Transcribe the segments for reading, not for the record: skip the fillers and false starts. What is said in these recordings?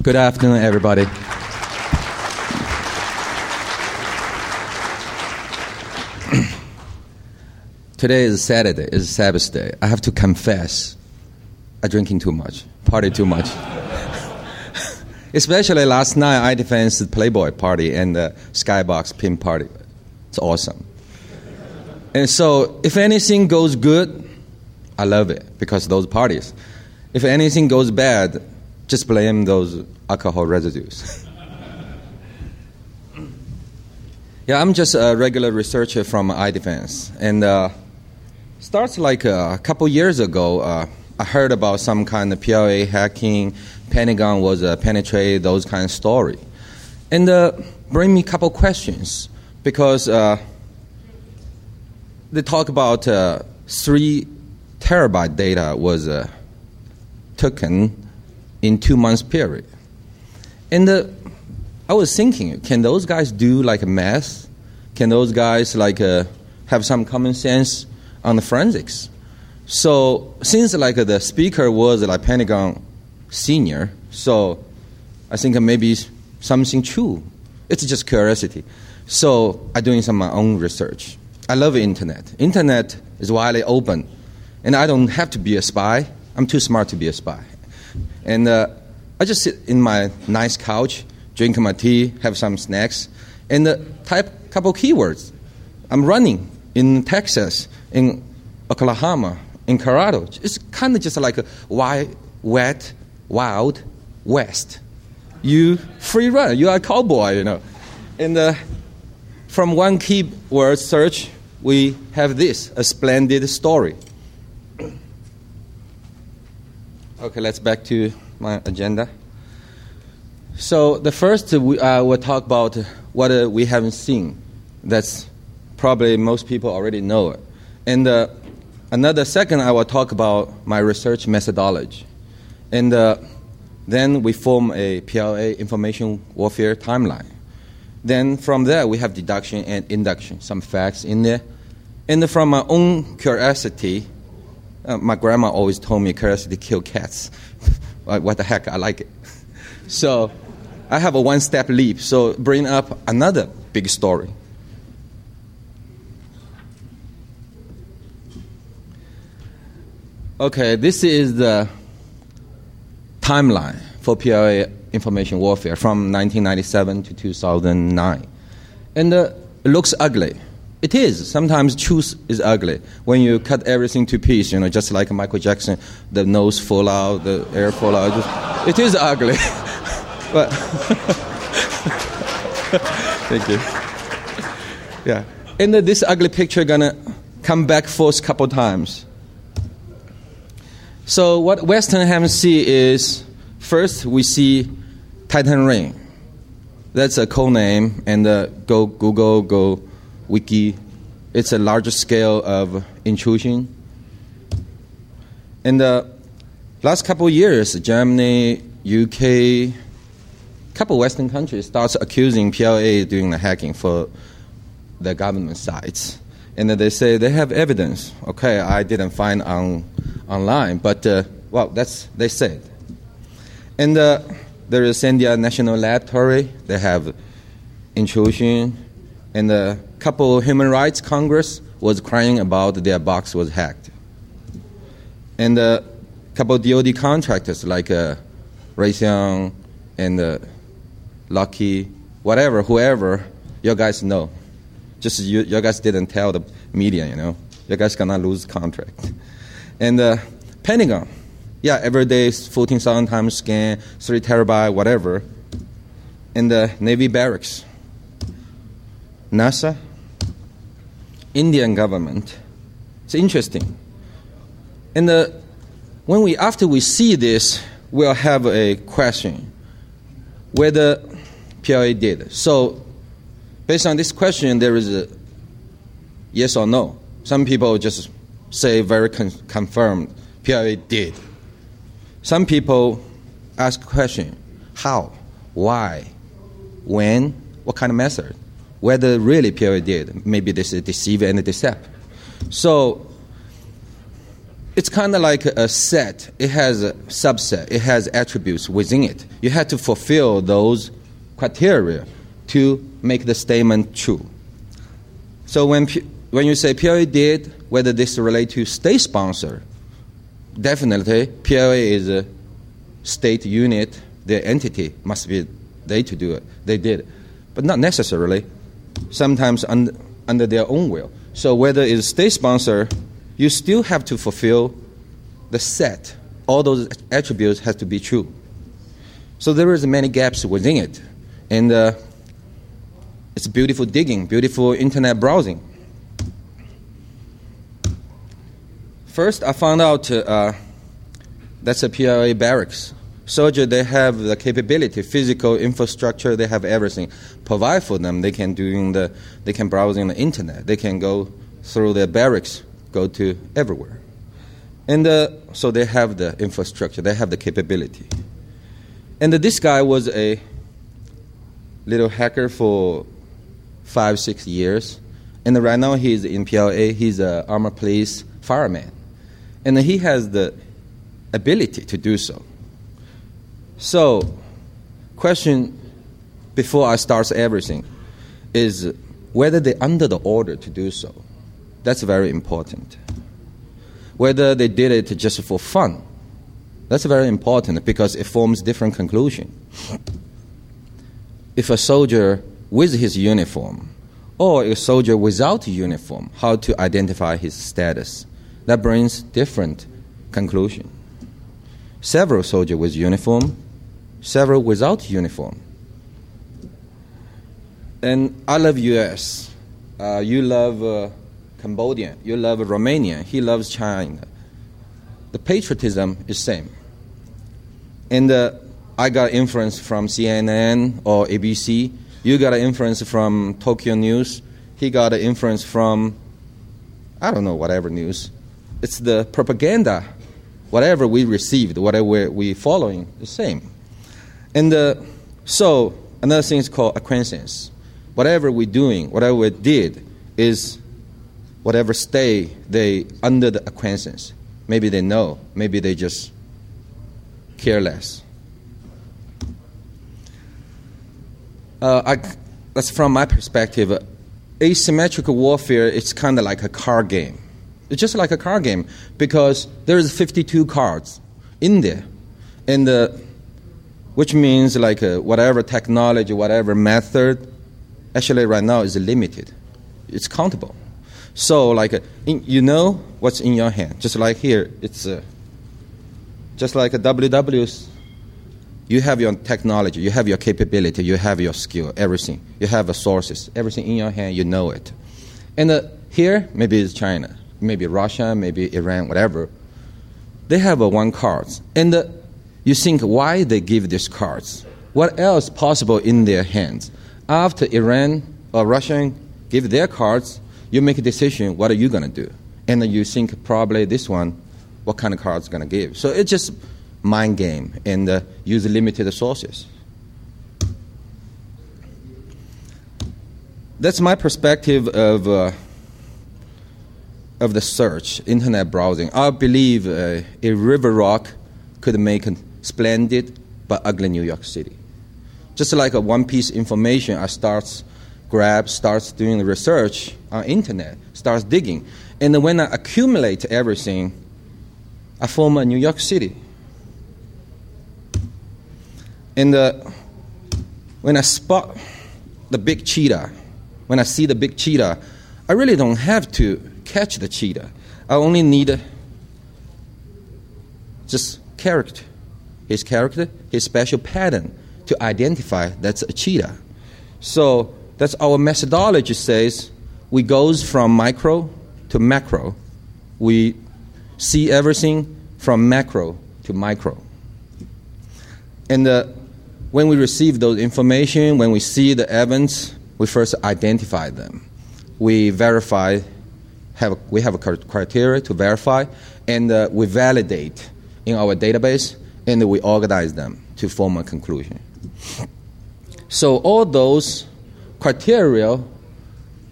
Good afternoon, everybody. Today is Saturday. It's Sabbath day. I have to confess, I'm drinking too much, party too much. Especially last night, I danced the Playboy party and the Skybox pin party. It's awesome. And so, if anything goes good, I love it because of those parties. If anything goes bad, just blame those alcohol residues. Yeah, I'm just a regular researcher from iDefense. And starts like a couple years ago, I heard about some kind of PLA hacking, Pentagon was penetrated, those kind of story. And bring me a couple questions because they talk about 3 terabyte data was taken in 2 months period. And I was thinking, can those guys do like math? Can those guys like have some common sense on the forensics? So since like the speaker was like Pentagon senior, so I think maybe something true. It's just curiosity. So I'm doing some of my own research. I love the internet. Internet is widely open, and I don't have to be a spy. I'm too smart to be a spy. And I just sit in my nice couch, drink my tea, have some snacks, and type a couple keywords. I'm running in Texas, in Oklahoma, in Colorado. It's kind of just like a wet, wild west. You free run. You are a cowboy, you know. And from one keyword search, we have this, a splendid story. Okay, let's back to my agenda. So the first, we'll talk about what we haven't seen. That's probably most people already know it. And another second, I will talk about my research methodology. And then we form a PLA information warfare timeline. Then from there, we have deduction and induction, some facts in there. And from my own curiosity, my grandma always told me curiosity kills cats. What the heck, I like it. So I have a one-step leap, so bring up another big story. Okay, this is the timeline for PLA information warfare from 1997 to 2009. And it looks ugly. It is. Sometimes truth is ugly. When you cut everything to pieces, you know, just like Michael Jackson, the nose fall out, the air fall out. It is ugly. But thank you. Yeah. And this ugly picture gonna come back forth a couple times. So what Western Hemisphere is, first we see Titan Ring. That's a code name, and go Google, go Wiki. It's a larger scale of intrusion. In the last couple of years, Germany, UK, couple Western countries starts accusing PLA doing the hacking for the government sites. And they say they have evidence. Okay, I didn't find online, but, well, that's they said. And there is India National Laboratory. They have intrusion. And a couple Human Rights Congress was crying about their box was hacked. And a couple DoD contractors like Raytheon and Lucky, whatever, whoever, you guys know. Just you guys didn't tell the media, you know. You guys gonna lose contract. And Pentagon, yeah, every day 14,000 times scan, 3 terabyte, whatever. And the Navy barracks, NASA, Indian government. It's interesting. And after we see this, we'll have a question whether PLA did. So based on this question, there is a yes or no. Some people just say very confirmed, PLA did. Some people ask a question, how, why, when, what kind of method, whether really PLA did. Maybe this is deceive and decept. So It's kind of like a set. It has a subset. It has attributes within it. You have to fulfill those criteria to make the statement true. So when you say PLA did, whether this relates to state sponsor, definitely PLA is a state unit. The entity must be they to do it. They did, but not necessarily. Sometimes under their own will. So whether it's state sponsor, you still have to fulfill the set. All those attributes have to be true. So there is many gaps within it, and it's beautiful digging, beautiful internet browsing. First, I found out that's a PLA barracks. Soldiers, they have the capability, physical infrastructure, they have everything. Provide for them, they can browse on the internet. They can go through their barracks, go to everywhere. And so they have the infrastructure, they have the capability. And this guy was a little hacker for 5-6 years. And right now he's in PLA, he's an armor police fireman. And he has the ability to do so. So, question before I start everything is whether they're under the order to do so. That's very important. Whether they did it just for fun. That's very important because it forms different conclusion. If a soldier with his uniform or a soldier without uniform, how to identify his status? That brings different conclusion. Several soldiers with uniform, several without uniform. And I love U.S. You love Cambodia. You love Romania. He loves China. The patriotism is same. And I got influence from CNN or ABC. You got an influence from Tokyo News. He got an influence from, I don't know, whatever news. It's the propaganda. Whatever we received, whatever we following, the same. And so another thing is called acquiescence. Whatever we're doing, whatever we did, is whatever stay they under the acquiescence. Maybe they know, maybe they just care less. That's from my perspective. Asymmetrical warfare, it's kind of like a card game. It's just like a card game because there's 52 cards in there, and which means like whatever technology, whatever method, actually right now is limited. It's countable. So like you know what's in your hand. Just like here, it's just like a WW's. You have your technology, you have your capability, you have your skill, everything. You have the sources, everything in your hand, you know it. And here, maybe it's China, maybe Russia, maybe Iran, whatever. They have one cards. And you think why they give these cards? What else possible in their hands? After Iran or Russia give their cards, you make a decision, what are you going to do? And you think probably this one, what kind of cards going to give? So it's just mind game and use limited sources. That's my perspective of the search, internet browsing. I believe a River Rock could make a splendid but ugly New York City. Just like a one-piece information, I starts doing the research on internet, starts digging. And when I accumulate everything, I form a New York City. And when I spot the big cheetah, when I see the big cheetah, I really don't have to catch the cheetah. I only need just his special pattern to identify that's a cheetah. So that's our methodology says we goes from micro to macro. We see everything from macro to micro. And when we receive those information, when we see the evidence, we first identify them. We verify, we have a criteria to verify, and we validate in our database, and we organize them to form a conclusion. So all those criteria,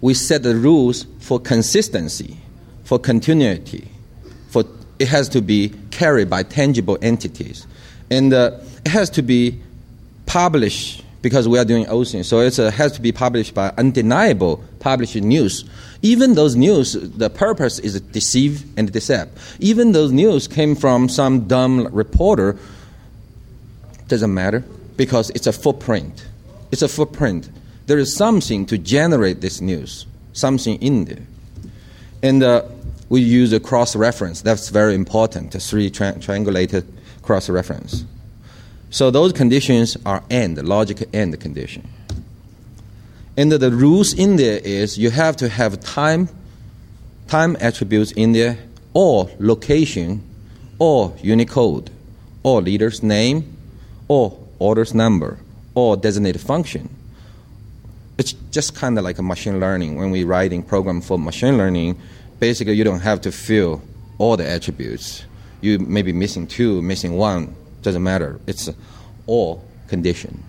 we set the rules for consistency, for continuity, for it has to be carried by tangible entities. And it has to be published, because we are doing OSINT, so it has to be published by undeniable published news. Even those news, the purpose is deceive and decept. Even those news came from some dumb reporter, doesn't matter, because it's a footprint. It's a footprint. There is something to generate this news, something in there. And we use a cross-reference. That's very important, a triangulated cross-reference. So those conditions are logical AND condition. And the rules in there is you have to have time attributes in there, or location, or Unicode, or leader's name, or order's number, or designated function. It's just kind of like a machine learning. When we're writing program for machine learning, basically you don't have to fill all the attributes. You may be missing 2, missing 1, doesn't matter. It's all condition.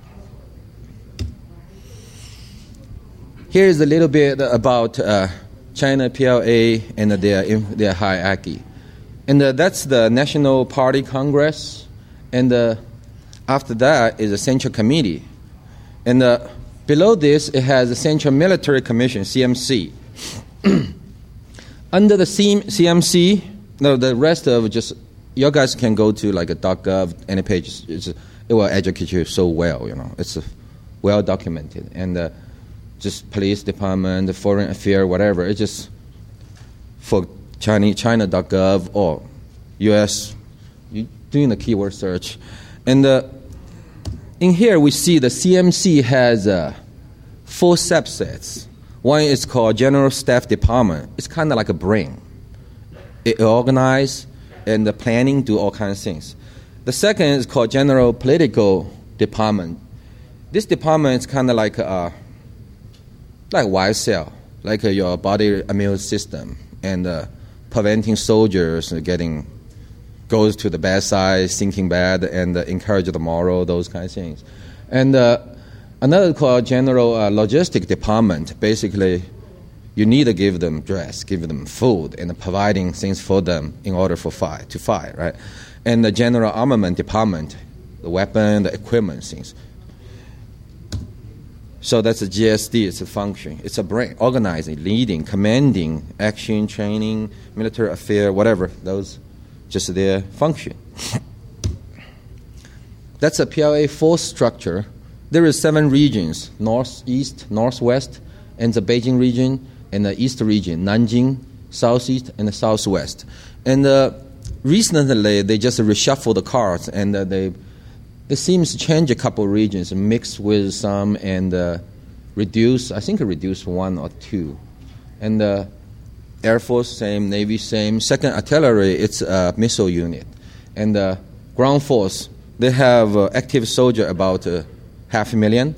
Here is a little bit about China PLA and their hierarchy. And that's the National Party Congress. And after that is the Central Committee. And below this, it has the Central Military Commission, CMC. Under the CMC, no, the rest of just, you guys can go to like a .gov, any page. It will educate you so well, It's well documented. And just police department, the foreign affairs, whatever. It's just for China.gov or US, you doing the keyword search. And in here we see the CMC has 4 subsets. One is called General Staff Department. It's kind of like a brain. It organizes and the planning, do all kinds of things. The second is called General Political Department. This department is kind of like white cell, like your body immune system, and preventing soldiers goes to the bad side, thinking bad, and encourage the moral, those kinds of things. And another called General Logistic Department. Basically, you need to give them dress, give them food, and providing things for them in order to fight, right? And the General Armament Department, the weapon, the equipment, things. So that's a GSD, it's a function. It's a brain, organizing, leading, commanding, action, training, military affair, whatever, those just their function. That's a PLA force structure. There is 7 regions, north, east, northwest, and the Beijing region, and the east region, Nanjing, southeast, and the southwest. And recently, they just reshuffled the cards, and they seems to change a couple of regions, mix with some, and reduce 1 or 2. And Air Force, same, Navy, same. 2nd Artillery, it's a missile unit. And Ground Force, they have active soldier about 500,000.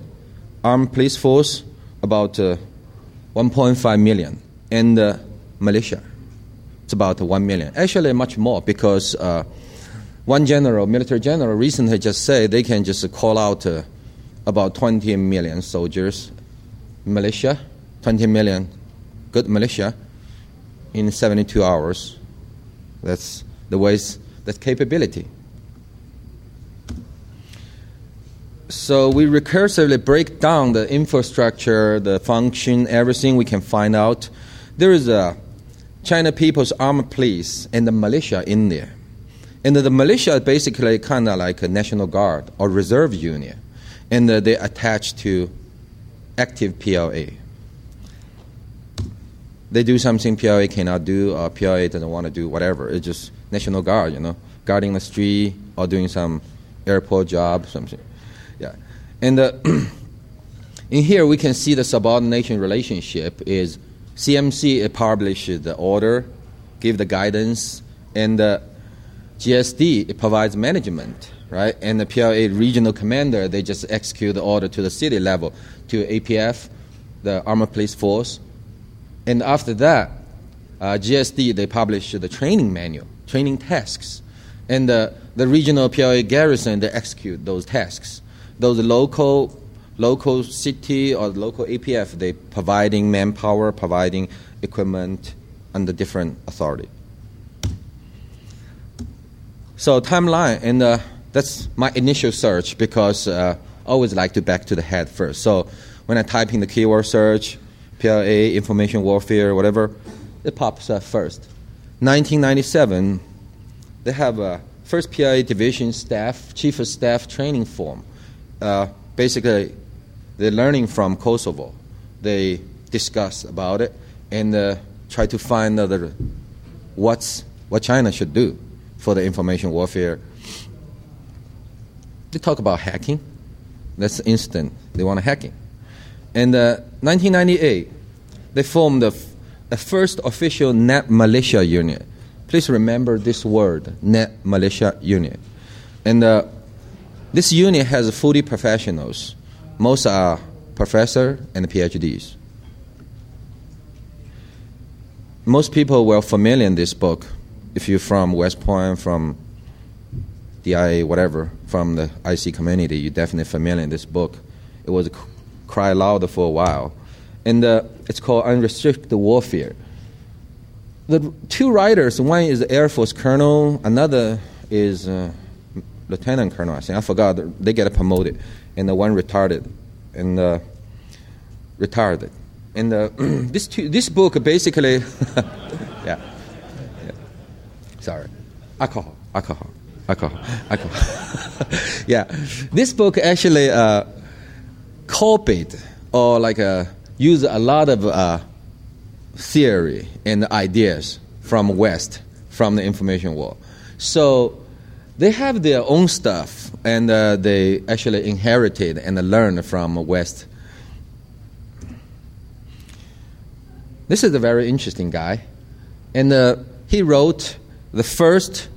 Armed Police Force, about 1.5 million. And militia, it's about 1 million. Actually, much more, because one military general, recently just said they can just call out about 20 million soldiers, militia, 20 million good militia in 72 hours. That's that's capability. So we recursively break down the infrastructure, the function, everything we can find out. There is a China People's Armed Police and the militia in there. And the militia is basically kind of like a National Guard or reserve unit. And they attach to active PLA. They do something PLA cannot do, or PLA doesn't want to do, whatever. It's just National Guard, guarding the street or doing some airport job, something. Yeah. And in here we can see the subordination relationship is CMC publishes the order, give the guidance, and GSD, it provides management, right? And the PLA regional commander, they just execute the order to the city level, to APF, the Armored Police Force. And after that, GSD, they publish the training manual, training tasks. And the regional PLA garrison, they execute those tasks. Those local city or local APF, they providing manpower, providing equipment under different authority. So timeline, and that's my initial search because I always like to back to the head first. So when I type in the keyword search, PLA, information warfare, whatever, it pops up first. 1997, they have a first PLA division staff, chief of staff training form. Basically, they're learning from Kosovo. They discuss about it and try to find what China should do for the information warfare. They talk about hacking. That's the instant they want hacking. And 1998, they formed the first official net militia unit. Please remember this word, net militia unit. And this unit has 40 professionals. Most are professors and PhDs. Most people were familiar in this book. If you're from West Point, from DIA, whatever, from the IC community, you're definitely familiar in this book. It was cry loud for a while. And it's called Unrestricted Warfare. The two writers, one is the Air Force colonel, another is lieutenant colonel, I think. I forgot. They get promoted. And the one retired. And this book basically, yeah. Sorry, alcohol. Yeah, this book actually copied or use a lot of theory and ideas from West, from the information war. So they have their own stuff, and they actually inherited and learned from West. This is a very interesting guy, and he wrote the first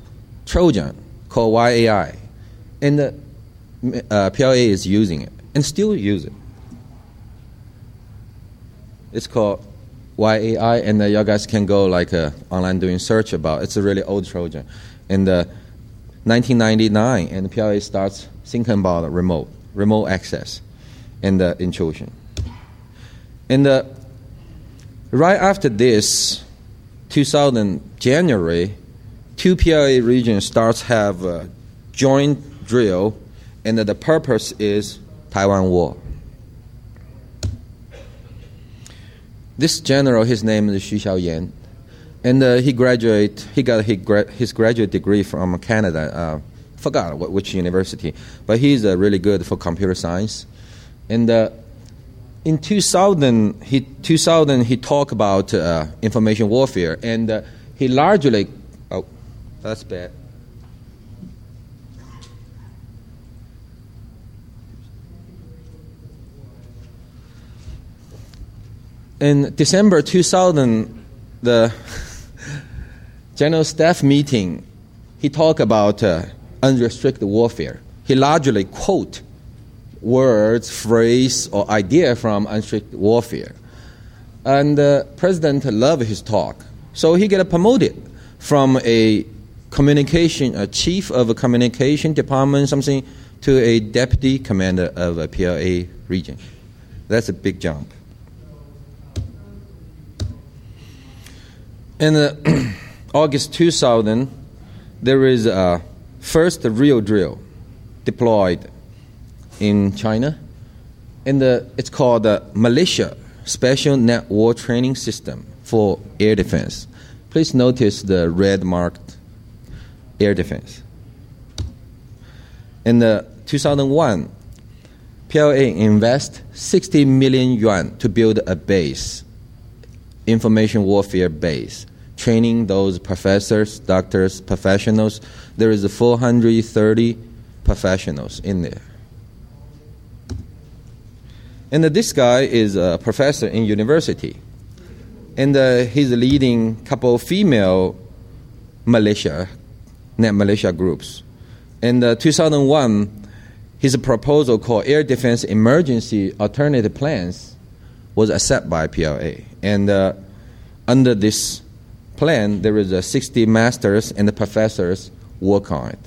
Trojan called YAI, and PLA is using it and still use it. It's called YAI, and y'all guys can go online doing search about it. It's a really old Trojan. In 1999, and PLA starts thinking about remote access and intrusion. And right after this, 2000 January, two PLA regions starts have a joint drill, and the purpose is Taiwan War. This general, his name is Xu Xiaoyan, and he got his graduate degree from Canada. Forgot which university, but he's really good for computer science. And in 2000, he talked about information warfare, and he largely. Oh, that's bad. In December 2000, the General Staff meeting, he talked about unrestricted warfare. He largely quote words, phrase, or idea from unrestricted warfare. And the president loved his talk. So he got promoted from a chief of a communication department, something, to a deputy commander of a PLA region. That's a big jump. In August 2000, there is a first real drill deployed in China, and it's called the Militia Special Net War Training System for Air Defense. Please notice the red marked air defense. In 2001, PLA invest 60 million yuan to build a base, information warfare base, training those professors, doctors, professionals. There is 430 professionals in there. And this guy is a professor in university. And he's leading a couple of female militia, net militia groups. In 2001, his proposal called Air Defense Emergency Alternative Plans was accepted by PLA. And under this plan, there is 60 masters and the professors work on it.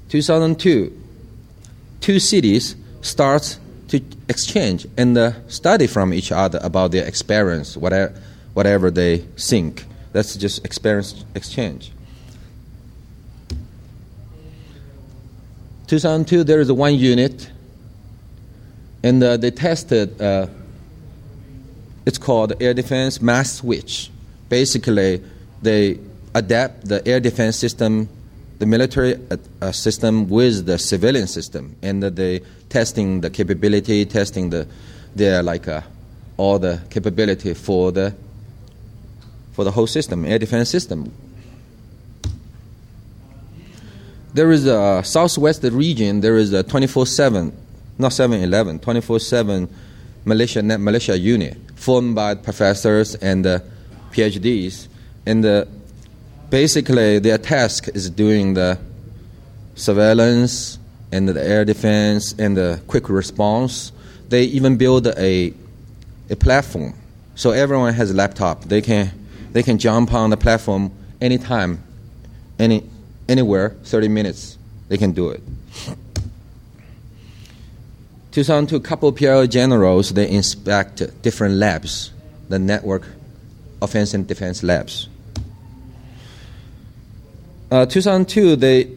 2002, two cities start to exchange and study from each other about their experience, whatever they think. That's just experience exchange. 2002, there is one unit, and they tested, it's called air defense mass switch. Basically, they adapt the air defense system, the military system with the civilian system, and they testing the capability, testing all the capability for the whole system, air defense system. There is a southwest region. There is a 24/7, not 7-11, 24/7 net militia unit formed by professors and PhDs, and basically their task is doing the surveillance and the air defense and the quick response. They even build a platform, so everyone has a laptop. They can jump on the platform anytime, anywhere, 30 minutes, they can do it. 2002, a couple of PLA generals, they inspect different labs, the network offense and defense labs. 2002, they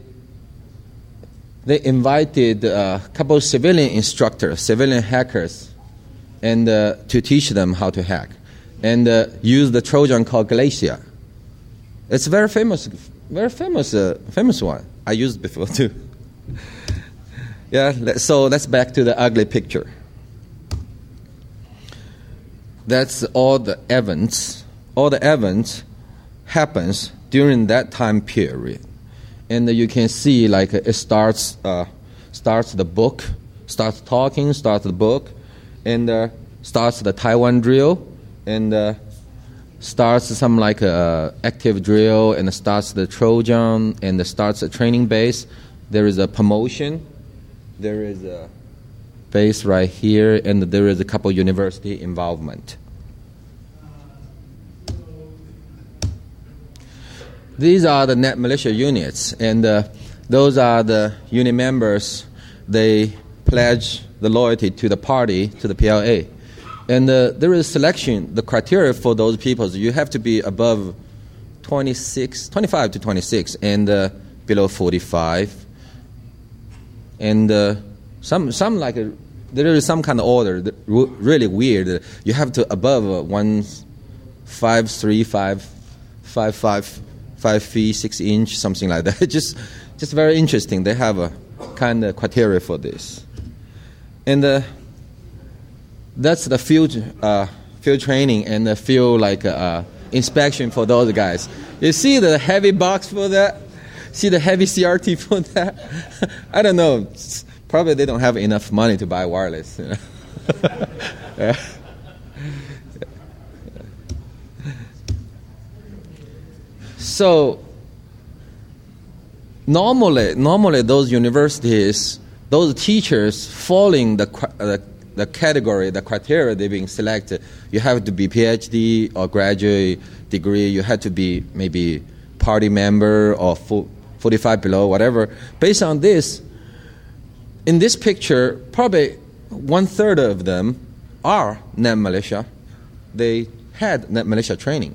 invited a couple of civilian instructors, civilian hackers, and to teach them how to hack, and use the Trojan called Glacier. It's a very famous one. I used it before too. Yeah, so let's back to the ugly picture. That's all the events. All the events happens during that time period, and you can see it starts the book, starts talking, starts the book, and starts the Taiwan drill, and starts some active drill, and starts the Trojan, and starts a training base. There is a promotion. There is a base right here, and there is a couple university involvement. These are the net militia units, and those are the unit members. They pledge the loyalty to the party, to the PLA. And there is selection. The criteria for those people is you have to be above 25 to 26, and below 45. And there is some kind of order, really weird. You have to above 1.53, 5 feet 6 inches, something like that. just very interesting. They have a kind of criteria for this, and that's the field training and the field inspection for those guys. You see the heavy box for that. See the heavy CRT for that? I don't know. Probably they don't have enough money to buy wireless. Yeah. So normally those universities, those teachers following the category, the criteria they're being selected, you have to be PhD or graduate degree. You have to be maybe party member or 45 below, whatever. Based on this, in this picture, probably 1/3 of them are net militia. They had net militia training.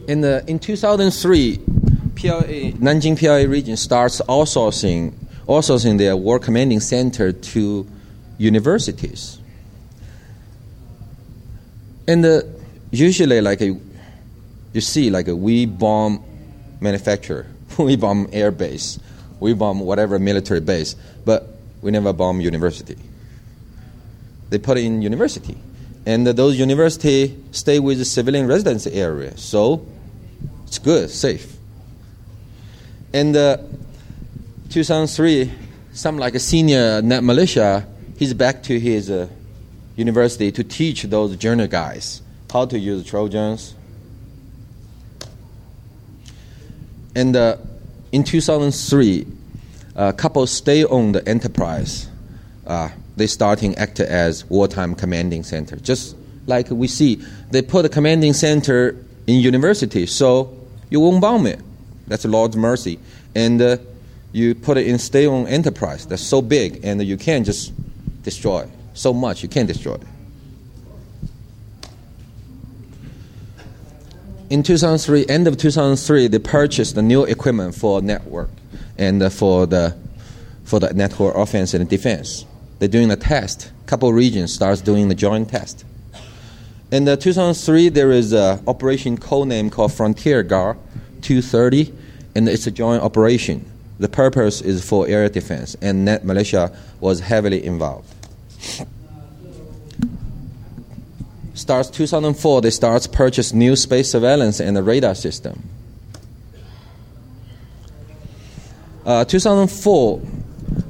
In 2003, Nanjing PLA region starts outsourcing their war commanding center to universities. And usually, you see, we bomb manufacturer, we bomb air base, we bomb whatever military base, but we never bomb university. They put it in university, and those university stay with the civilian residence area, so it's good, safe. And 2003, some a senior net militia, he's back to his university to teach those junior guys how to use Trojans. And in 2003, a couple state-owned enterprise, they starting act as wartime commanding center. Just like we see, they put a commanding center in university, so you won't bomb it. That's Lord's mercy. And you put it in state-owned enterprise that's so big, and you can't just destroy so much. You can't destroy it. in 2003, end of 2003, they purchased the new equipment for network and for the network offense and defense. They're doing the test. A couple of regions starts doing the joint test. In 2003, there is an operation code name called Frontier Guard 230, and it's a joint operation. The purpose is for air defense, and net militia was heavily involved. Starts 2004, they start purchase new space surveillance and the radar system. 2004,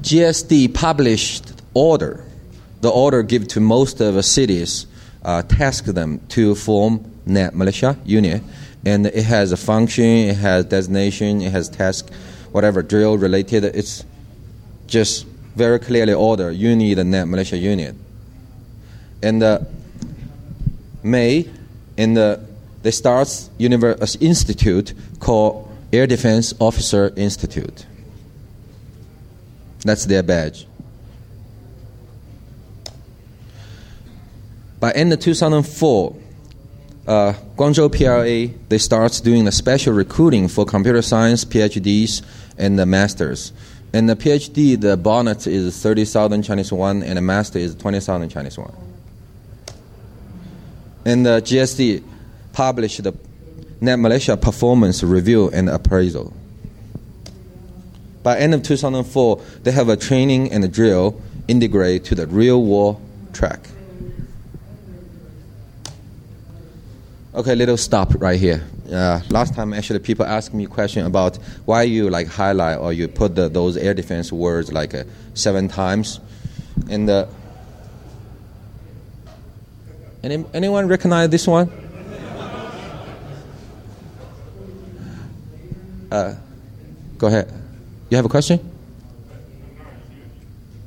GSD published order. The order given to most of the cities, task them to form net militia unit, and it has a function, it has designation, it has task, whatever drill related. It's just very clearly ordered. You need a net militia unit. And May, they start an institute called Air Defense Officer Institute. That's their badge. By end of 2004, Guangzhou PLA, they start doing the special recruiting for computer science PhDs and the masters. And the PhD, the bonus is 30,000 Chinese yuan, and the master is 20,000 Chinese yuan. And the GSD published the net militia performance review and appraisal. By end of 2004, they have a training and a drill integrate to the real war track. Okay, little stop right here. Last time, actually, people asked me a question about why you highlight or you put those air defense words 7 times. And anyone recognize this one? Go ahead. You have a question?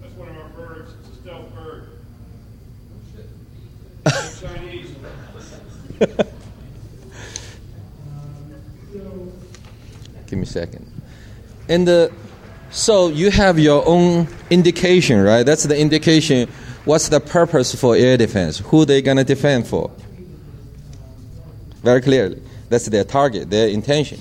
That's one of our birds. It's a stealth bird. It's Chinese. Give me a second. And so you have your own indication, right? That's the indication. What's the purpose for air defense? Who they going to defend for? Very clearly. That's their target, their intention.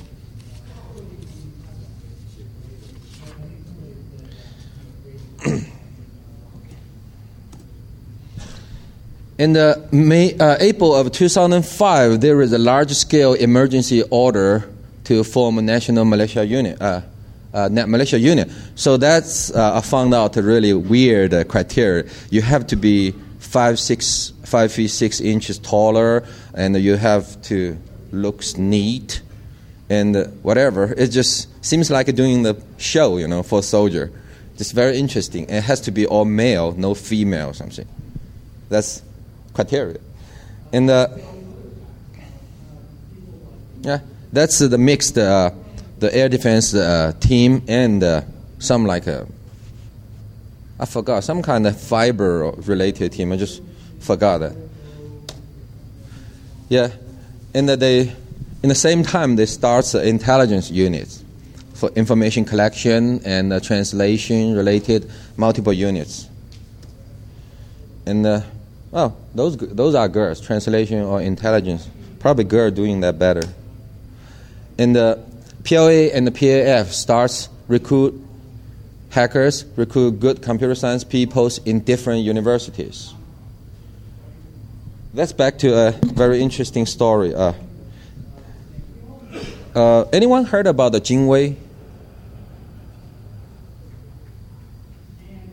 In April of 2005, there is a large-scale emergency order to form a national militia unit, net militia unit. So that's I found out a really weird criteria. You have to be 5 feet 6 inches taller, and you have to look neat, and whatever. It just seems like doing the show, for a soldier. It's very interesting. It has to be all male, no female or something. That's criteria. And that's the mixed the air defense team and some I forgot, some kind of fiber related team. I just forgot that. Yeah, and in the same time they start intelligence units for information collection and translation related multiple units. And those are girls, translation or intelligence. Probably girl doing that better. And the PLA and the PAF starts recruit hackers, recruit good computer science people in different universities. That's back to a very interesting story. Anyone heard about the Jingwei?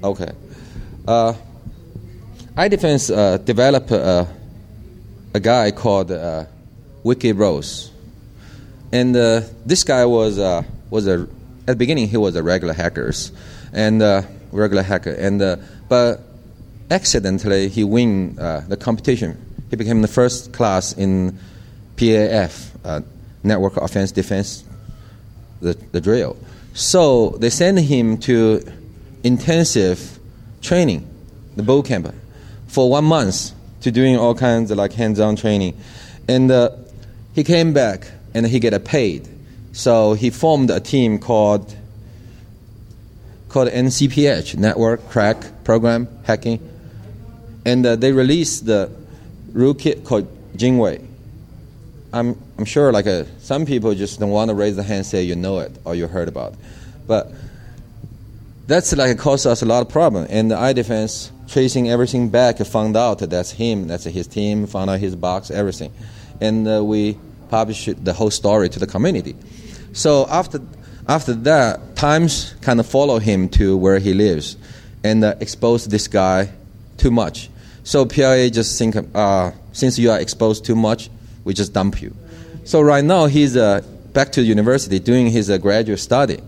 Okay. iDefense developed a guy called Wiki Rose, and this guy was at the beginning he was a regular hacker, but accidentally he win the competition. He became the first class in PAF, Network Offense Defense, the drill. So they sent him to intensive training, the boot camp, for 1 month to doing all kinds of hands-on training. And he came back and he get paid. So he formed a team called NCPH, Network Crack Program Hacking. And they released the rootkit called Jingwei. I'm sure like some people just don't want to raise the hand and say you know it or you heard about it. But that's like caused us a lot of problem. And the iDefense tracing everything back found out that's him, that's his team, found out his box, everything. And we published the whole story to the community. So after that, Times kind of follow him to where he lives and expose this guy too much. So PLA just think, since you are exposed too much, we just dump you. So right now he's back to university doing his graduate study.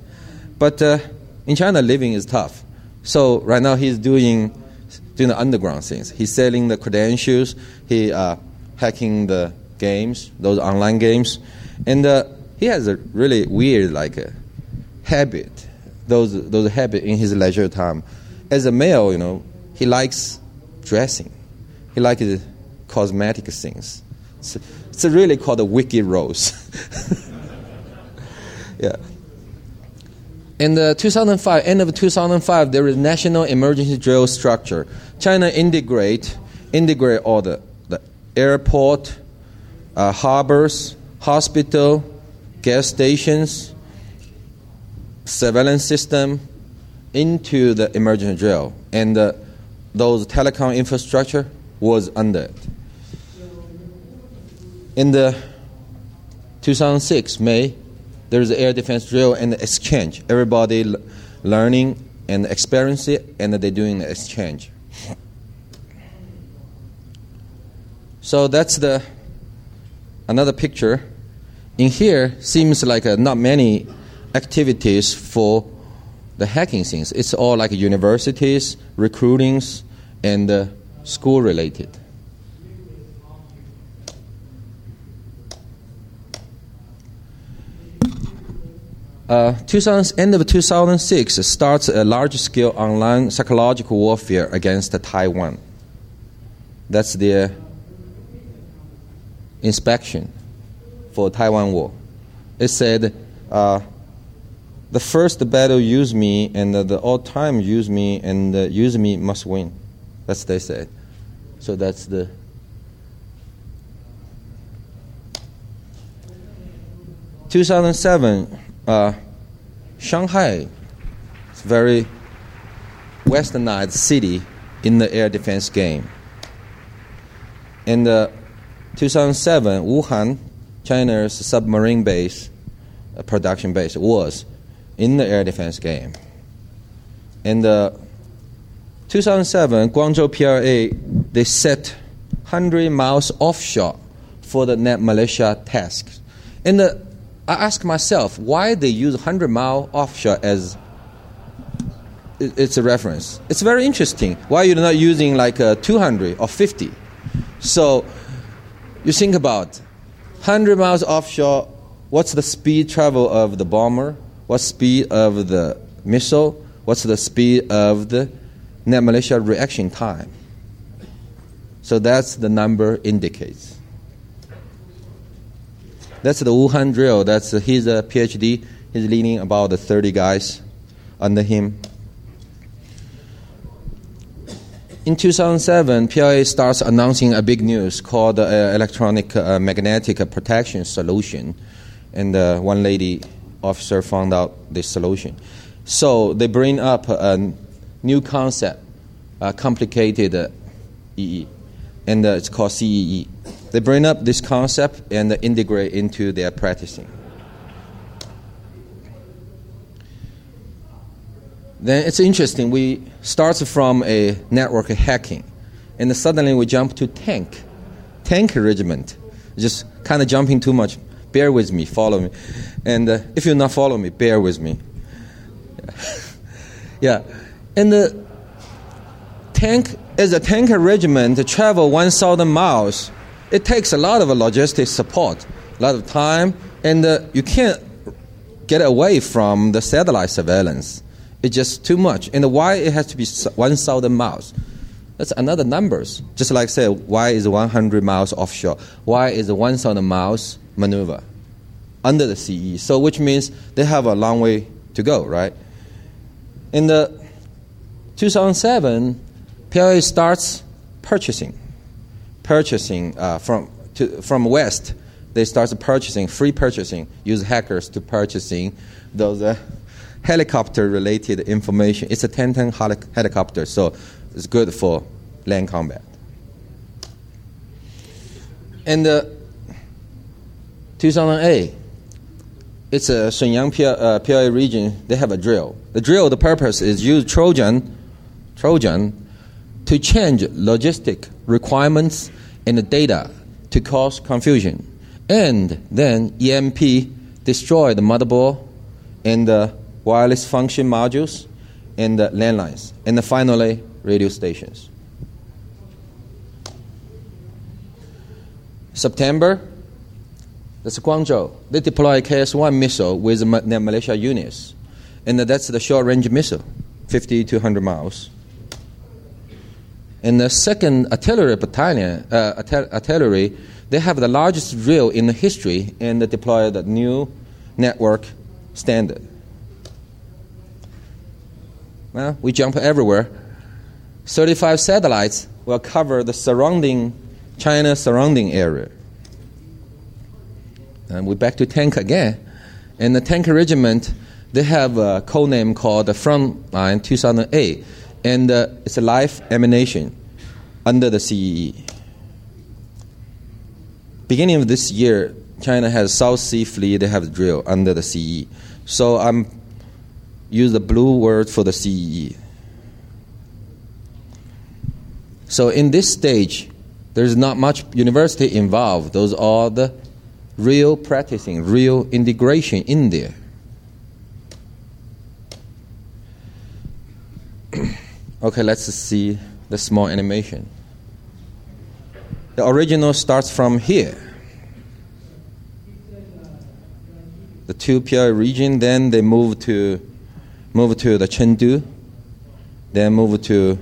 But in China, living is tough. So right now he's doing the underground things. He's selling the credentials. He hacking the games, those online games. And he has a really weird habit, those habit in his leisure time. As a male, he likes dressing. He likes cosmetic things. It's really called a wicked rose. Yeah. In the 2005, end of 2005, there is national emergency drill structure. China integrate all the airport, harbors, hospital, gas stations, surveillance system into the emergency drill, and those telecom infrastructure was under it. In the 2006 May, there is an air defense drill and exchange. Everybody learning and experience it, and they're doing the exchange. So that's another picture. In here, seems like not many activities for the hacking things. It's all like universities, recruitings, and school related. End of 2006 starts a large-scale online psychological warfare against Taiwan. That's their inspection for Taiwan war. It said, the first battle use me, and the all-time use me, and use me must win. That's what they said. So that's the... ...2007... Shanghai, it's a very westernized city in the air defense game. In 2007, Wuhan, China's submarine base, production base, was in the air defense game. In 2007, Guangzhou PLA, they set 100 miles offshore for the net militia tasks. And I ask myself, why they use 100-mile offshore as it's a reference. It's very interesting. Why you're not using 200 or 50? So you think about 100 miles offshore, what's the speed travel of the bomber? What's speed of the missile? What's the speed of the net militia reaction time? So that's the number indicates. That's the Wuhan drill. That's his PhD. He's leading about 30 guys under him. In 2007, PLA starts announcing a big news called electronic magnetic protection solution. And one lady officer found out this solution. So they bring up a new concept, complicated EE, and it's called CEE. They bring up this concept and integrate into their practicing. Then it's interesting. We start from a network hacking, and suddenly we jump to tank regiment. Just kind of jumping too much. Bear with me, follow me. And if you're not following me, bear with me. Yeah. And the tank, as a tanker regiment, to travel 1,000 miles, it takes a lot of logistic support, a lot of time, and you can't get away from the satellite surveillance. It's just too much. And why it has to be 1,000 miles? That's another numbers. Just like say, why is 100 miles offshore? Why is 1,000 miles maneuver under the CE? So which means they have a long way to go, right? In the 2007, PLA starts purchasing from west they start purchasing, free purchasing, use hackers to purchasing those helicopter-related information. It's a 10-ton helicopter, so it's good for land combat. And 2008, it's a Shenyang PLA region. They have a drill. The purpose is use Trojan to change logistic requirements and the data to cause confusion. And then EMP destroy the motherboard and the wireless function modules and the landlines. And then finally, radio stations. September, that's Guangzhou. They deploy KS-1 missile with their militia units. And that's the short-range missile, 50 to 100 miles. And the 2nd Artillery Battalion, artillery, they have the largest drill in the history and they deploy the new network standard. Well, we jump everywhere. 35 satellites will cover the China surrounding area. And we're back to tank again. And the tank regiment, they have a code name called the Frontline 2008. And it's a live ammunition under the CEE. Beginning of this year, China has South Sea Fleet, they have drill under the CEE. So I'm use the blue word for the CEE. So in this stage, there's not much university involved. Those are the real practicing, real integration in there. Okay, let's see the small animation. The original starts from here. The 2 PLA region, then they move to the Chengdu, then move to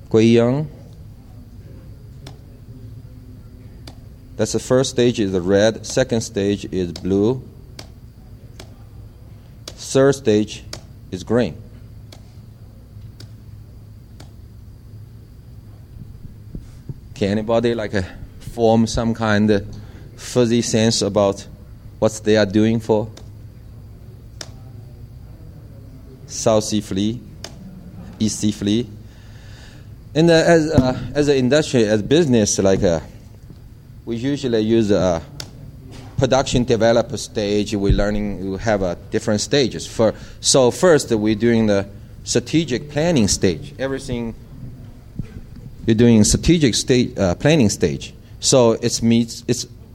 Guiyang. That's the first stage is the red, second stage is blue, third stage is green. Can anybody form some kind of fuzzy sense about what they are doing for? South Sea Fleet, East Sea Fleet. And as an industry, as business, we usually use a production developer stage. We have different stages. So first, we're doing the strategic planning stage. Everything you're doing strategic planning stage. So it's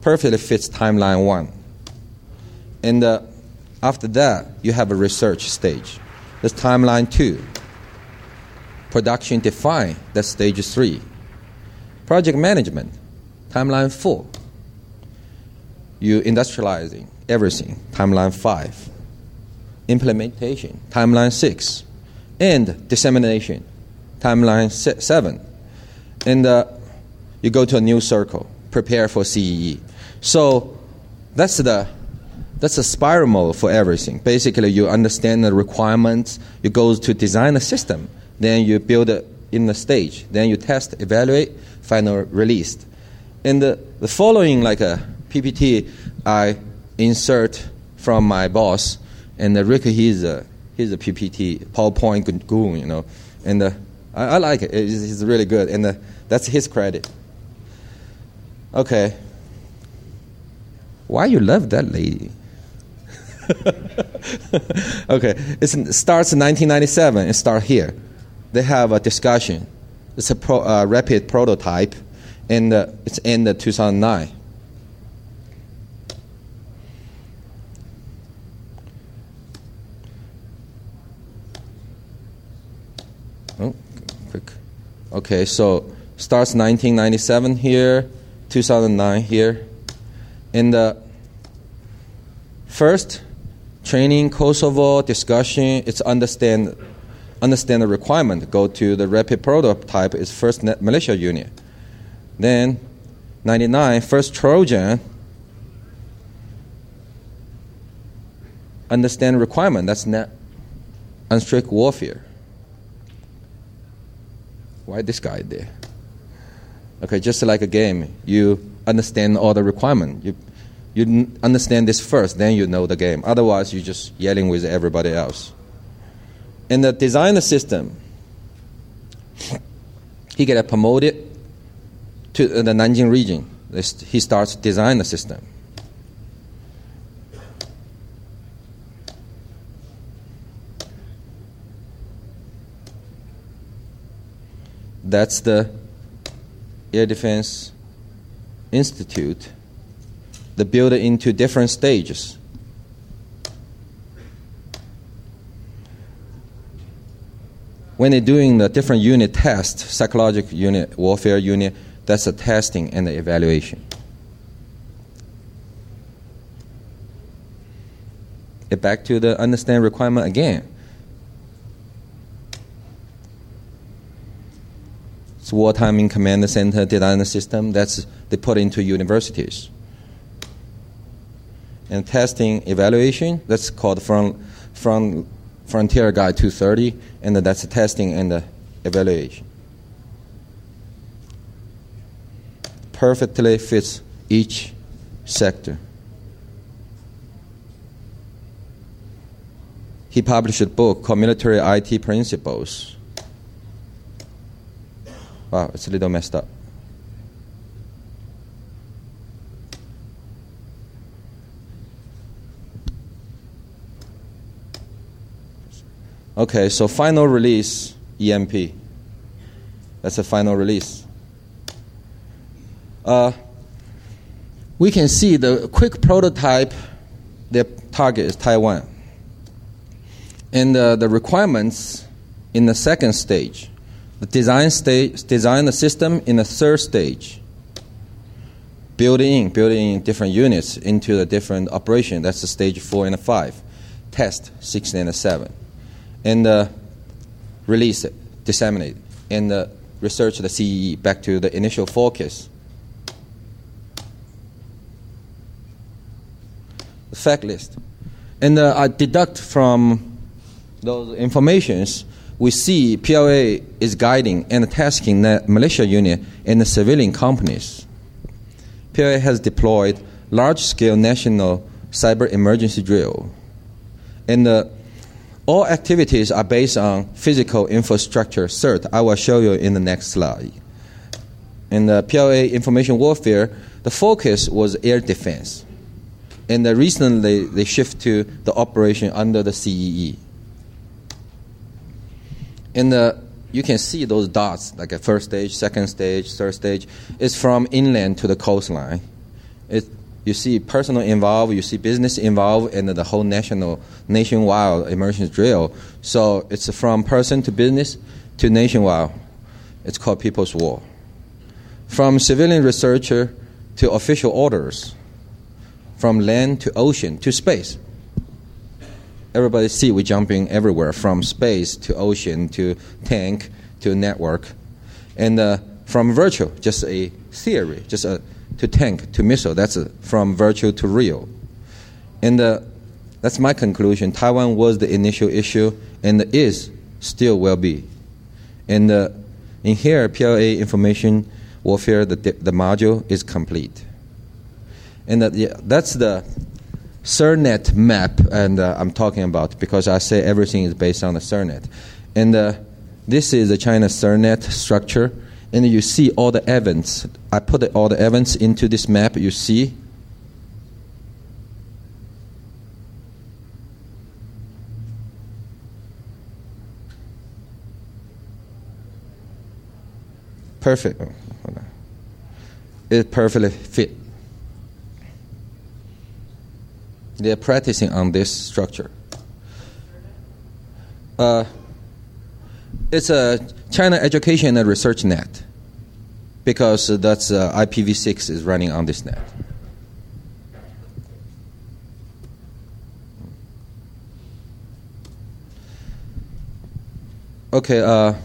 perfectly fits timeline 1. And after that, you have a research stage. That's timeline 2. Production define, that's stage 3. Project management, timeline 4. You industrializing everything, timeline 5. Implementation, timeline 6. And dissemination, timeline 7. And you go to a new circle, prepare for CEE. So that's the spiral mode for everything. Basically, you understand the requirements, you go to design a system, then you build it in the stage, then you test, evaluate, final released. And the following a PPT I insert from my boss, and Rick, he's a PPT, PowerPoint guru, and I like it. It's really good, and that's his credit. Okay. Why you love that lady? Okay, it starts in 1997. It starts here. They have a discussion. It's a rapid prototype, and it's in 2009. Oh, quick. Okay, so starts 1997 here, 2009 here, and first. Training, Kosovo, discussion, it's understand the requirement. Go to the rapid prototype is first net militia unit. Then 99, first Trojan, understand requirement, that's net unstrict warfare. Why this guy there? Okay, just like a game, you understand all the requirement. You understand this first, then you know the game. Otherwise, you're just yelling with everybody else. And the design system, he get promoted to the Nanjing region. He starts design the system. That's the Air Defense Institute. They build it into different stages. When they're doing the different unit test, psychological unit, warfare unit, that's the testing and the evaluation. Get back to the understand requirement again. It's wartime in command center design system. That's they put into universities. And testing evaluation, that's called Frontier Guide 230, and that's the testing and the evaluation. Perfectly fits each sector. He published a book called Military IT Principles. Wow, it's a little messed up. Okay, so final release, EMP. That's a final release. We can see the quick prototype, their target is Taiwan. And the requirements in the second stage. The design the system in the third stage. Building different units into the different operation. That's the stage 4 and 5. Test 6 and 7. And release it, disseminate, and research the CEE back to the initial focus. The fact list. And I deduct from those informations, we see PLA is guiding and tasking the militia unit and the civilian companies. PLA has deployed large-scale national cyber emergency drill. And all activities are based on physical infrastructure CERT. I will show you in the next slide. In the PLA information warfare, the focus was air defense. And recently, they shift to the operation under the CEE. And you can see those dots, like a first stage, second stage, third stage. It's from inland to the coastline. You see personal involved, you see business involved, and the whole nationwide emergency drill. So it's from person to business to nationwide. It's called People's War. From civilian researcher to official orders. From land to ocean to space. Everybody see we're jumping everywhere, from space to ocean to tank to network. And from virtual, just a theory, to tank to missile. That's from virtual to real. And that's my conclusion. Taiwan was the initial issue and is, still will be. And in here, PLA information warfare, the module is complete. And that's the CERNET map, and I'm talking about, because I say everything is based on the CERNET. And this is the China CERNET structure, and you see all the events. I put all the events into this map, you see. Perfect. Oh, hold on. It perfectly fit. They're practicing on this structure. It's a China Education and Research Net, because that's IPv6 is running on this net. Okay,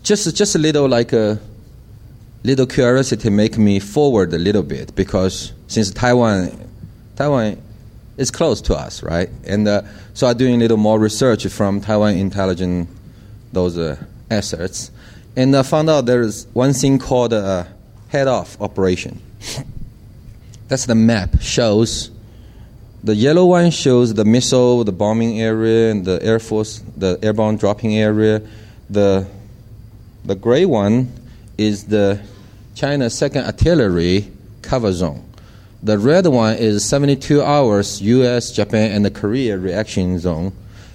just a little little curiosity make me forward a little bit, because since Taiwan is close to us, right? And so I'm doing a little more research from Taiwan intelligence, those assets, and I found out there's one thing called head-off operation. That's the map. Shows the yellow one shows the missile, the bombing area, and the Air Force, the airborne dropping area. The gray one is the China 2nd Artillery cover zone. The red one is 72 hours U.S., Japan, and the Korea reaction zone,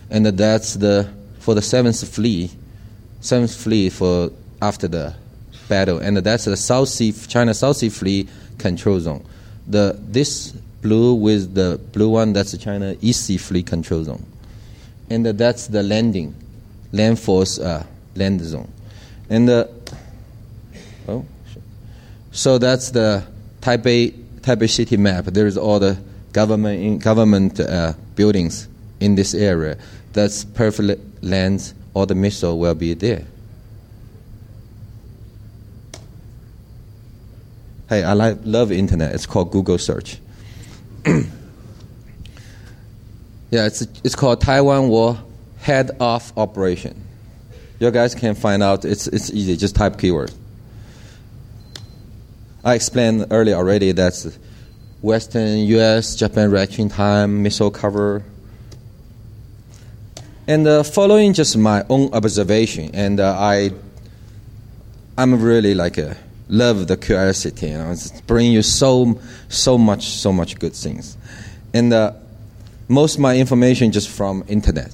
and that's for the 7th Fleet for after the battle, and that's the China South Sea Fleet control zone. This blue with the blue one, that's the China East Sea Fleet control zone, and that's the land force land zone, and so that's the Taipei city map. There's all the government buildings in this area. That's perfect lands. All the missile will be there. Hey, I love internet. It's called Google search. Yeah, it's called Taiwan War Head Off Operation. You guys can find out. It's easy. Just type keyword. I explained earlier already that's Western U.S., Japan reaction time, missile cover. And following just my own observation, and I'm really love the curiosity. It's bringing you so much good things. And most of my information just from internet,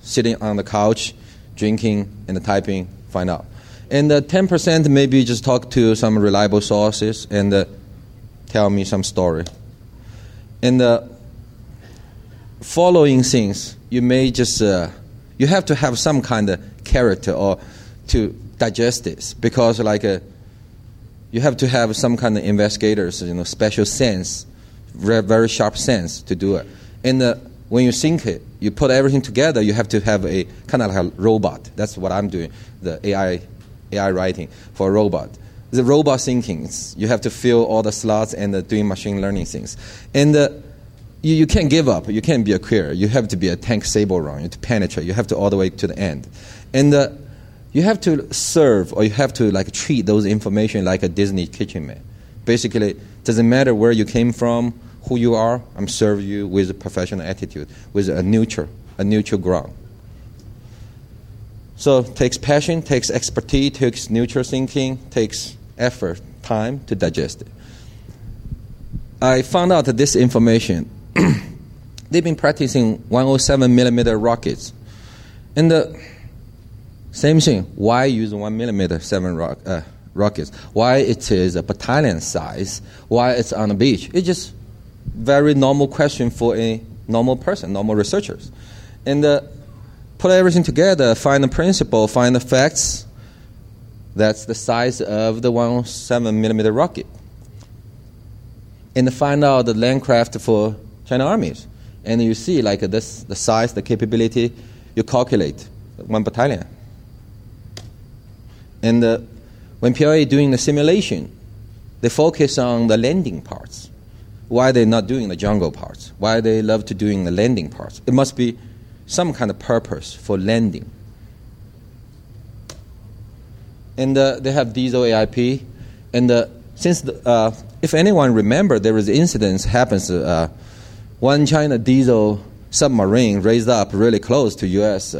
sitting on the couch, drinking and typing, find out. And 10% maybe just talk to some reliable sources and tell me some story. And following things, you may just, you have to have some kind of character or to digest this, because you have to have some kind of investigators, special sense, very sharp sense to do it. And when you think it, you put everything together, you have to have a kind of like a robot. That's what I'm doing, the AI writing for a robot. The robot thinking, you have to fill all the slots and doing machine learning things. And you can't give up. You can't be a quitter. You have to be a tank saber run. You have to penetrate. You have to all the way to the end. And you have to serve, or you have to treat those information like a Disney kitchen man. Basically, doesn't matter where you came from, who you are, I'm serving you with a professional attitude, with a neutral ground. So it takes passion, takes expertise, takes neutral thinking, takes effort, time to digest it. I found out that this information, they've been practicing 107 millimeter rockets. And the same thing, why use 1 millimeter 7 rockets? Why it is a battalion size? Why it's on the beach? It's just very normal question for a normal person, normal researchers. And put everything together, find the principle, find the facts. That's the size of the 107 millimeter rocket. And find out the land craft for China armies. And you see this, the size, the capability, you calculate 1 battalion. And when PLA doing the simulation, they focus on the landing parts. Why they're not doing the jungle parts? Why they love to doing the landing parts? It must be some kind of purpose for landing. And they have diesel AIP. And since if anyone remember, there was incidents happens. One China diesel submarine raised up really close to U.S.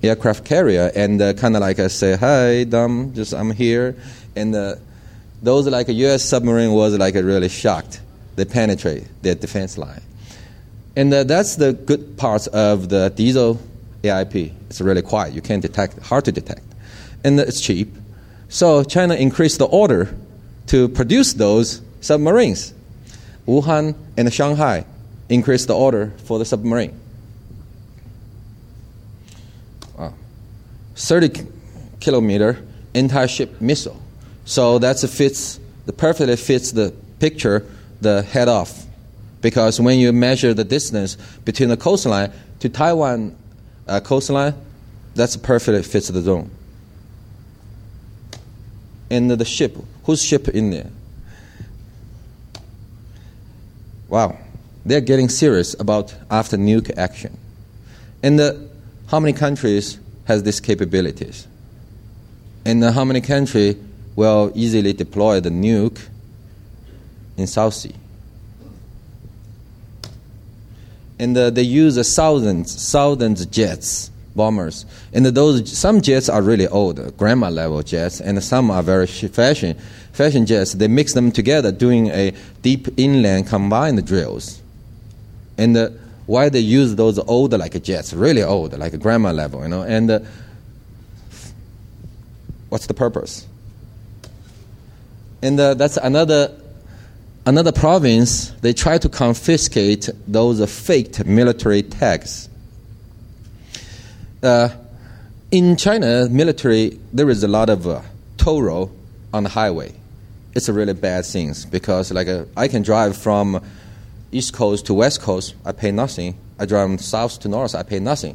Aircraft carrier, and kind of say, "Hi, Dom, I'm here." And those a U.S. submarine was really shocked. They penetrate their defense line. And that's the good parts of the diesel AIP. It's really quiet. You can't detect, hard to detect. And it's cheap. So China increased the order to produce those submarines. Wuhan and Shanghai increased the order for the submarine. 30 kilometer anti-ship missile. So that perfectly fits the picture, the head off. Because when you measure the distance between the coastline to Taiwan coastline, that's perfectly fits the zone. And the ship, whose ship in there? Wow, they're getting serious about after nuke action. And how many countries has these capabilities? And how many countries will easily deploy the nuke in South Sea. And they use thousands jets, bombers. And some jets are really old, grandma level jets, and some are very fashion jets. They mix them together doing a deep inland combined drills. And why they use those old like jets, really old, like grandma level, and what's the purpose? And that's another province. They try to confiscate those faked military tags. In China, military, there is a lot of toll road on the highway. It's a really bad thing because I can drive from East Coast to West Coast, I pay nothing. I drive from south to north, I pay nothing.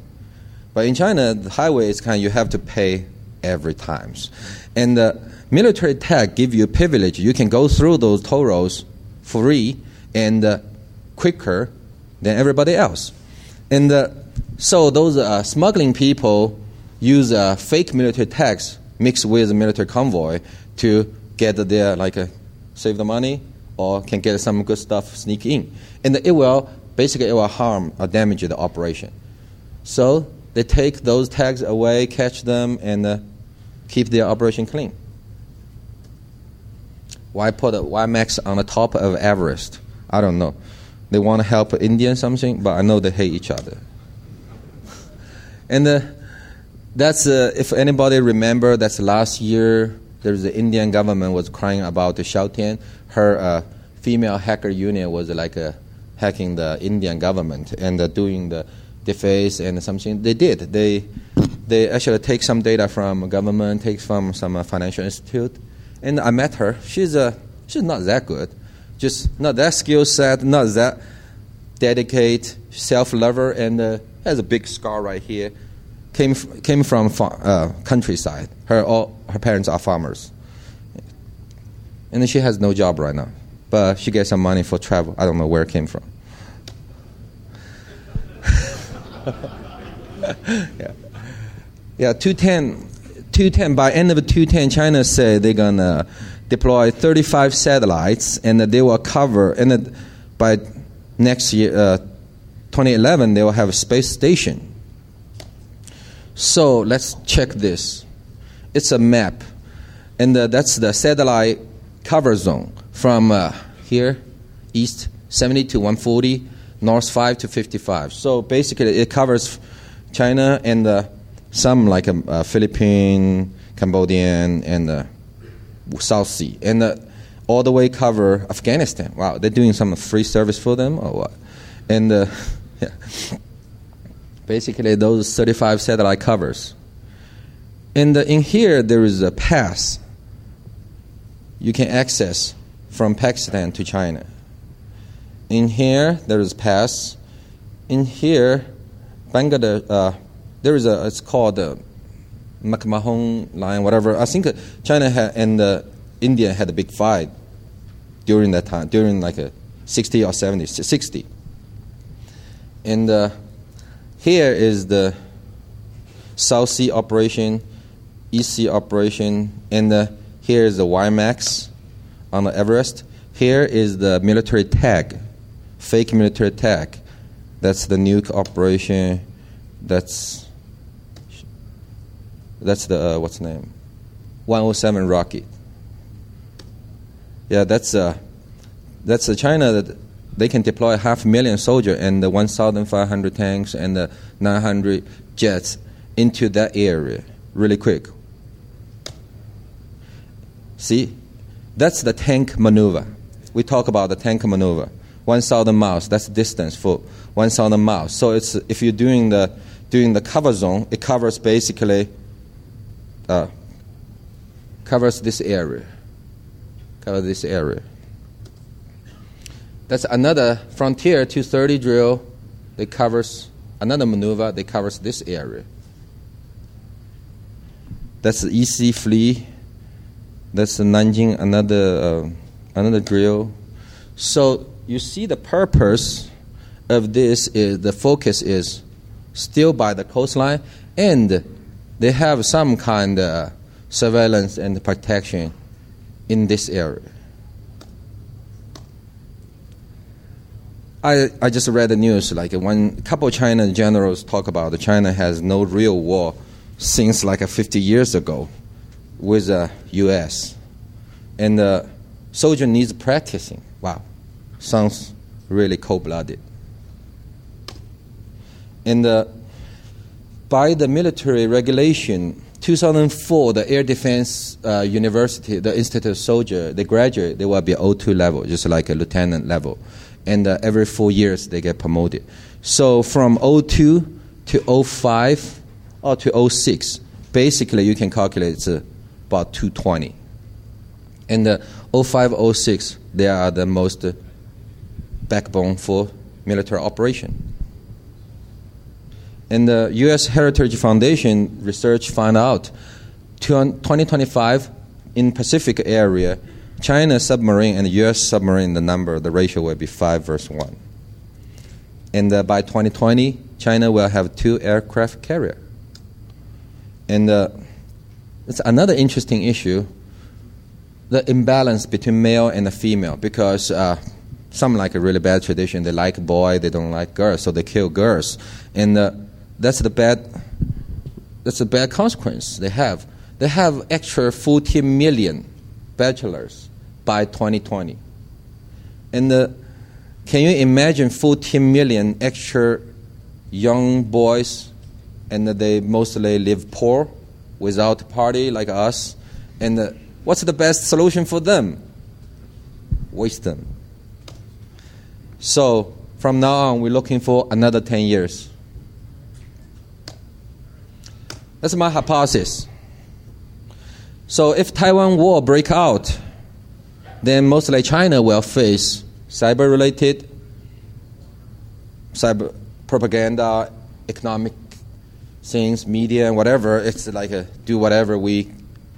But in China, the highway is you have to pay every time. And the military tag give you a privilege. You can go through those toll roads free and quicker than everybody else. And so those smuggling people use fake military tags mixed with military convoy to get their, save the money or can get some good stuff, sneak in. And it will harm or damage the operation. So they take those tags away, catch them, and keep their operation clean. Why put a WiMAX on the top of Everest? I don't know. They want to help Indians something, but I know they hate each other. And that's, if anybody remember, that's last year, there's the Indian government was crying about the Xiaotian. Her female hacker unit was hacking the Indian government and doing the deface and something. They did. They actually take some data from government, takes from some financial institute. And I met her. She's not that good, just not that skill set, not that dedicated, self-lover, and has a big scar right here. Came from countryside. Her parents are farmers, and then she has no job right now. But she gets some money for travel. I don't know where it came from. Yeah. 210. By end of 210, China said they're gonna deploy 35 satellites, and they will cover. And by next year, 2011, they will have a space station. So let's check this. It's a map, and that's the satellite cover zone from here, east 70 to 140, north 5 to 55. So basically, it covers China and some Philippine, Cambodian, and South Sea, and all the way cover Afghanistan. Wow, they're doing some free service for them or what? And yeah. Basically, those 35 satellite covers. And in here, there is a pass you can access from Pakistan to China. In here, there is pass. In here, Bangladesh, there is it's called the McMahon line, whatever. I think China and India had a big fight during that time, during a 60 or 70, 60. And here is the South Sea operation, East Sea operation, and here is the WiMAX on the Everest. Here is the military tag, fake military tag. That's the nuke operation. That's the what's the name? 107 rocket. Yeah, that's China that they can deploy 500,000 soldiers and 1,500 tanks and 900 jets into that area really quick. See, that's the tank maneuver. We talk about the tank maneuver. 1,000 miles. That's the distance for 1,000 miles. So it's if you're doing the cover zone, it covers basically covers this area. That's another Frontier 230 drill. It covers another maneuver. That covers this area. That's the EC Flea. That's the Nanjing, another drill. So you see the purpose of this is the focus is still by the coastline, and they have some kind of surveillance and protection in this area. I just read the news, like when a couple of China generals talk about that China has no real war since like 50 years ago with the U.S. And the soldier needs practicing. Wow, sounds really cold-blooded. And by the military regulation, 2004, the Air Defense University, the Institute of Soldier, they graduate, they will be O2 level, just like a lieutenant level. And every 4 years, they get promoted. So from O2 to O5 or to O6, basically you can calculate it's about 220. And the O5, O6, they are the most backbone for military operation. And the U.S. Heritage Foundation research found out 2025 in Pacific area, China submarine and U.S. submarine, the ratio will be 5 versus 1. And by 2020, China will have 2 aircraft carrier. And it's another interesting issue, the imbalance between male and the female, because some like a really bad tradition. They like boy, they don't like girls, so they kill girls. And that's the bad consequence they have. They have extra 14 million bachelors by 2020. And can you imagine 14 million extra young boys, and they mostly live poor, without party like us? And what's the best solution for them? Waste them. So from now on, we're looking for another 10 years. That's my hypothesis. So if Taiwan war break out, then mostly China will face cyber-related, cyber propaganda, economic things, media, and whatever. It's like do whatever we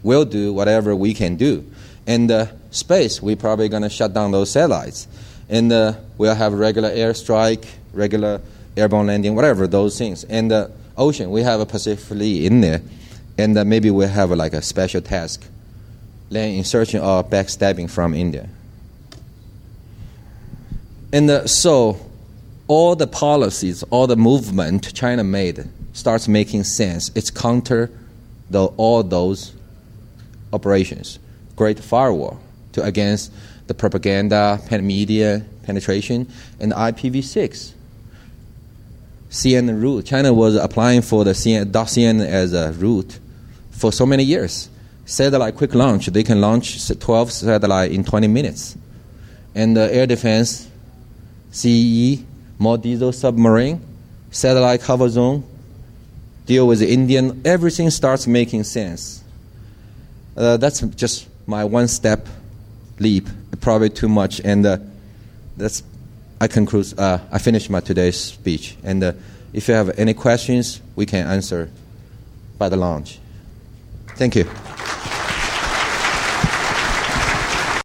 will do, whatever we can do. And space, we're probably going to shut down those satellites. And we'll have regular airstrike, regular airborne landing, whatever, those things. And ocean, we have a Pacific Fleet in there. And maybe we'll have like a special task, land insertion or backstabbing from India. And so all the policies, all the movement China made starts making sense. It's counter all those operations. Great Firewall against the propaganda, media penetration, and IPv6. CN route. China was applying for the .cn as a route for so many years. Satellite quick launch. They can launch 12 satellites in 20 minutes. And the air defense, CE, more diesel submarine, satellite cover zone, deal with the Indian. Everything starts making sense. That's just my one-step leap. Probably too much. And I conclude. I finished my today's speech. And if you have any questions, we can answer by the lunch. Thank you.